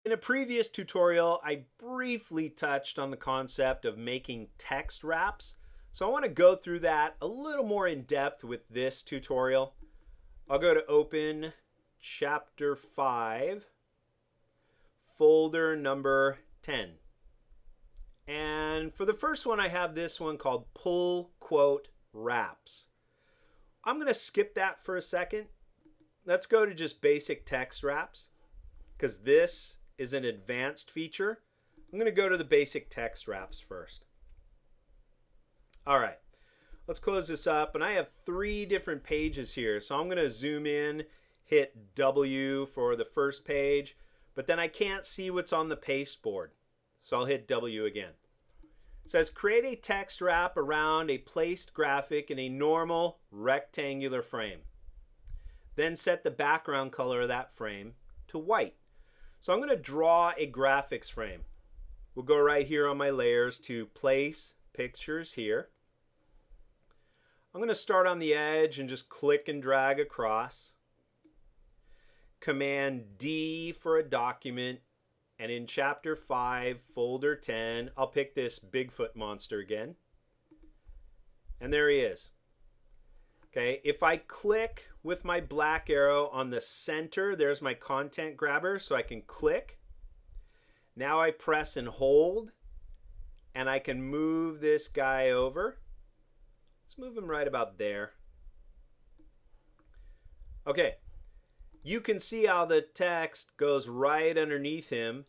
In a previous tutorial, I briefly touched on the concept of making text wraps. So I want to go through that a little more in depth with this tutorial. I'll go to Open Chapter 5, folder number 10. And for the first one, I have this one called Pull Quote Wraps. I'm going to skip that for a second. Let's go to just basic text wraps, because this is an advanced feature. I'm going to go to the basic text wraps first. All right, let's close this up. And I have 3 different pages here. So I'm going to zoom in, hit W for the first page, but then I can't see what's on the pasteboard. So I'll hit W again. It says create a text wrap around a placed graphic in a normal rectangular frame. Then set the background color of that frame to white. So I'm going to draw a graphics frame. We'll go right here on my layers to place pictures here. I'm going to start on the edge and just click and drag across. Command D for a document. And in chapter 5, folder 10, I'll pick this Bigfoot monster again. And there he is. Okay, if I click with my black arrow on the center, there's my content grabber, so I can click. Now I press and hold, and I can move this guy over. Let's move him right about there. Okay, you can see how the text goes right underneath him,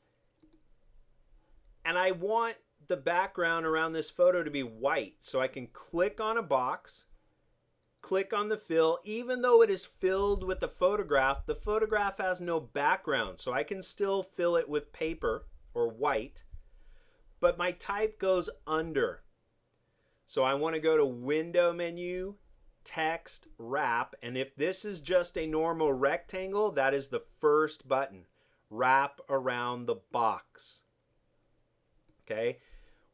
and I want the background around this photo to be white, so I can click on a box, click on the fill. Even though it is filled with the photograph has no background, so I can still fill it with paper or white, but my type goes under. So I want to go to Window menu, Text Wrap, and if this is just a normal rectangle, that is the first button, wrap around the box. Okay,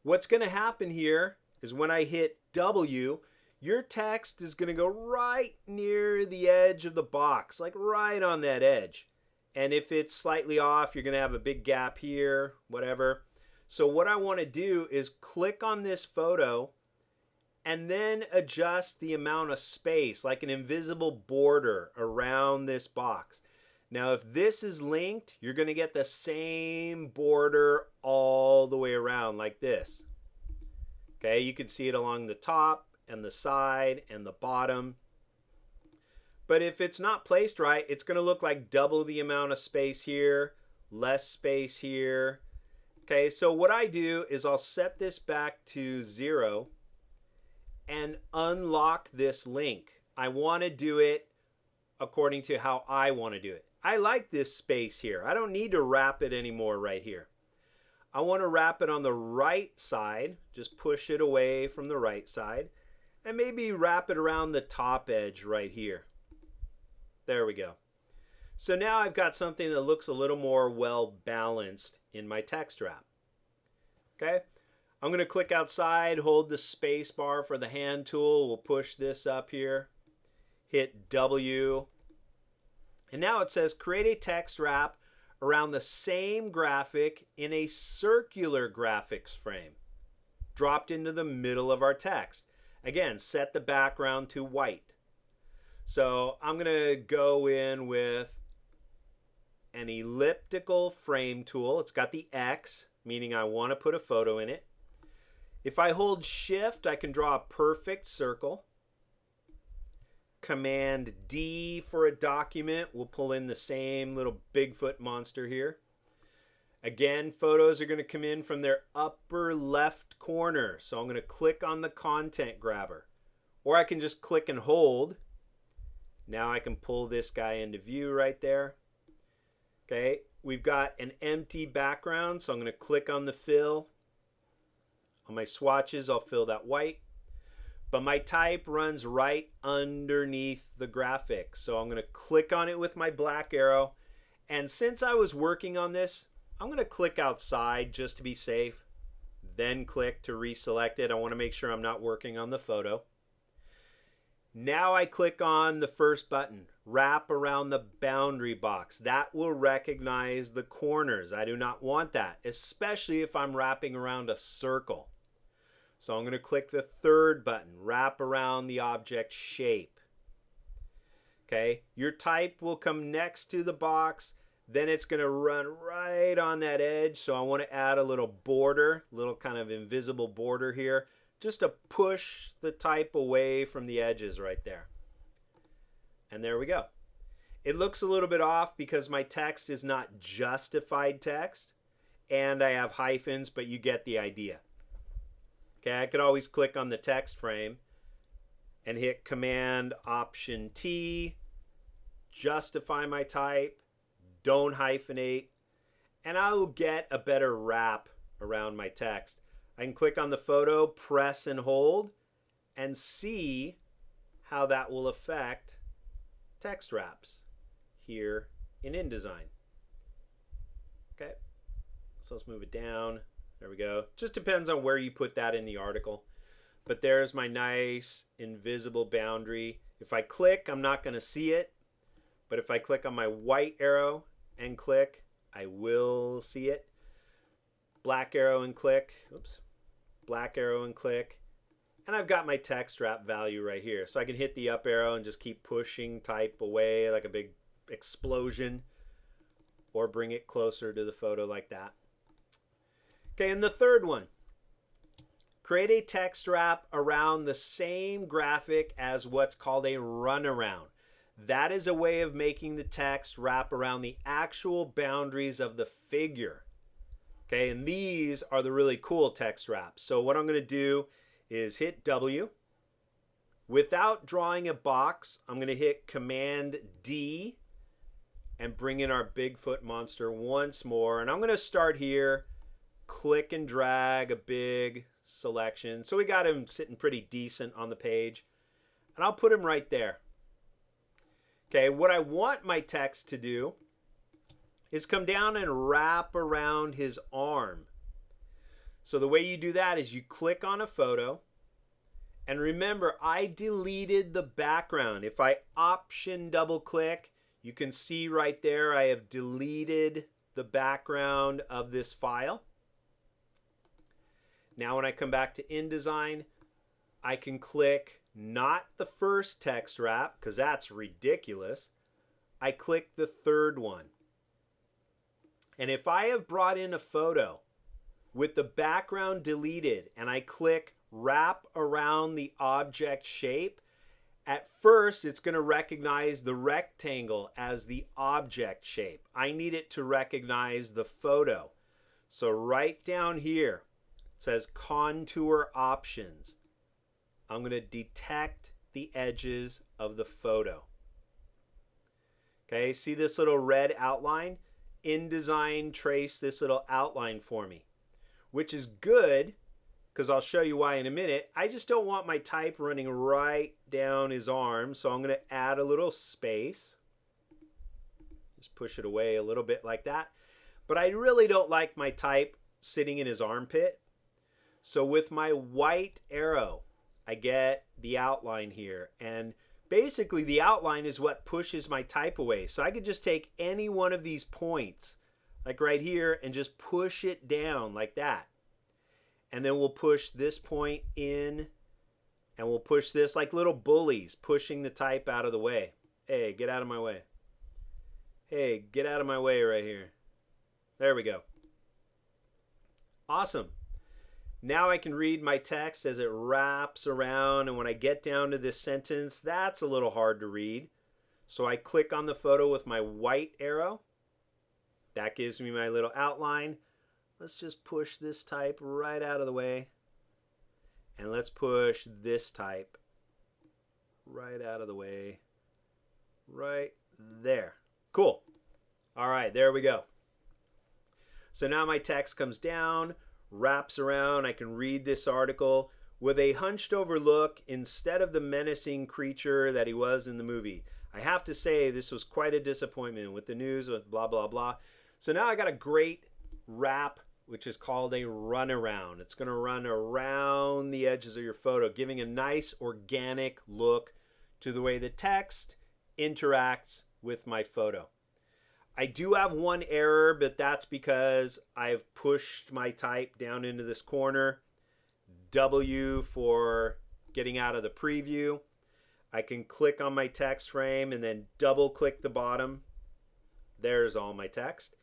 what's going to happen here is when I hit W, your text is going to go right near the edge of the box, like right on that edge. And if it's slightly off, you're going to have a big gap here, whatever. So what I want to do is click on this photo and then adjust the amount of space, like an invisible border around this box. Now, if this is linked, you're going to get the same border all the way around like this. Okay, you can see it along the top and the side and the bottom. But if it's not placed right, it's going to look like double the amount of space here, less space here. Okay, so what I do is I'll set this back to 0 and unlock this link. I want to do it according to how I want to do it. I like this space here. I don't need to wrap it anymore right here. I want to wrap it on the right side. Just push it away from the right side. And maybe wrap it around the top edge right here. There we go. So now I've got something that looks a little more well balanced in my text wrap. Okay, I'm going to click outside, hold the space bar for the hand tool. We'll push this up here, hit W. And now it says create a text wrap around the same graphic in a circular graphics frame, dropped into the middle of our text. Again, set the background to white. So I'm going to go in with an elliptical frame tool. It's got the X, meaning I want to put a photo in it. If I hold Shift, I can draw a perfect circle. Command D for a document. We'll pull in the same little Bigfoot monster here. Again, photos are going to come in from their upper left corner. So I'm going to click on the content grabber. Or I can just click and hold. Now I can pull this guy into view right there. Okay, we've got an empty background, so I'm going to click on the fill. On my swatches, I'll fill that white. But my type runs right underneath the graphic. So I'm going to click on it with my black arrow. And since I was working on this, I'm going to click outside just to be safe. Then click to reselect it. I want to make sure I'm not working on the photo. Now I click on the first button, wrap around the boundary box. That will recognize the corners. I do not want that, especially if I'm wrapping around a circle. So I'm going to click the third button, wrap around the object shape. Okay, your type will come next to the box, then it's going to run right on that edge. So I want to add a little border, little kind of invisible border here, just to push the type away from the edges right there. And there we go. It looks a little bit off because my text is not justified text and I have hyphens, but you get the idea. Okay, I could always click on the text frame and hit Command Option T, justify my type, don't hyphenate, and I will get a better wrap around my text. I can click on the photo, press and hold, and see how that will affect text wraps here in InDesign. Okay, so let's move it down. There we go. Just depends on where you put that in the article. But there's my nice invisible boundary. If I click, I'm not going to see it. But if I click on my white arrow and click, I will see it. Black arrow and click. Oops. Black arrow and click. And I've got my text wrap value right here. So I can hit the up arrow and just keep pushing type away like a big explosion. Or bring it closer to the photo like that. Okay, and the third one. Create a text wrap around the same graphic as what's called a runaround. That is a way of making the text wrap around the actual boundaries of the figure. Okay, and these are the really cool text wraps. So what I'm going to do is hit W. Without drawing a box, I'm going to hit Command D and bring in our Bigfoot monster once more. And I'm going to start here, click and drag a big selection. So we got him sitting pretty decent on the page. And I'll put him right there. Okay, what I want my text to do is come down and wrap around his arm. So the way you do that is you click on a photo. And remember, I deleted the background. If I Option double click, you can see right there I have deleted the background of this file. Now when I come back to InDesign, I can click not the first text wrap, because that's ridiculous. I click the third one. And if I have brought in a photo with the background deleted and I click wrap around the object shape, at first it's going to recognize the rectangle as the object shape. I need it to recognize the photo. So right down here, it says contour options. I'm going to detect the edges of the photo. Okay, see this little red outline? InDesign traced this little outline for me, which is good because I'll show you why in a minute. I just don't want my type running right down his arm, so I'm going to add a little space. Just push it away a little bit like that. But I really don't like my type sitting in his armpit. So with my white arrow, I get the outline here. And basically the outline is what pushes my type away. So I could just take any one of these points, like right here, and just push it down like that. And then we'll push this point in, and we'll push this like little bullies, pushing the type out of the way. Hey, get out of my way. Hey, get out of my way right here. There we go. Awesome. Now I can read my text as it wraps around, and when I get down to this sentence, that's a little hard to read. So I click on the photo with my white arrow. That gives me my little outline. Let's just push this type right out of the way. And let's push this type right out of the way. Right there. Cool. All right, there we go. So now my text comes down, wraps around. I can read this article with a hunched over look instead of the menacing creature that he was in the movie. I have to say this was quite a disappointment with the news, with blah, blah, blah. So now I got a great wrap, which is called a runaround. It's going to run around the edges of your photo, giving a nice organic look to the way the text interacts with my photo. I do have one error, but that's because I've pushed my type down into this corner. W for getting out of the preview. I can click on my text frame and then double click the bottom. There's all my text.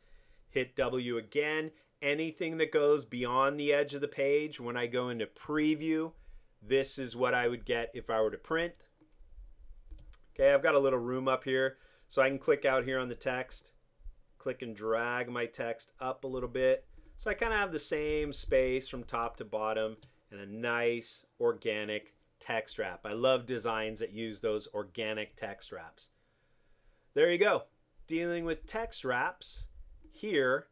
Hit W again. Anything that goes beyond the edge of the page, when I go into preview, this is what I would get if I were to print. Okay, I've got a little room up here, so I can click out here on the text, click and drag my text up a little bit. So I kind of have the same space from top to bottom and a nice organic text wrap. I love designs that use those organic text wraps. There you go. Dealing with text wraps here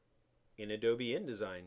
in Adobe InDesign.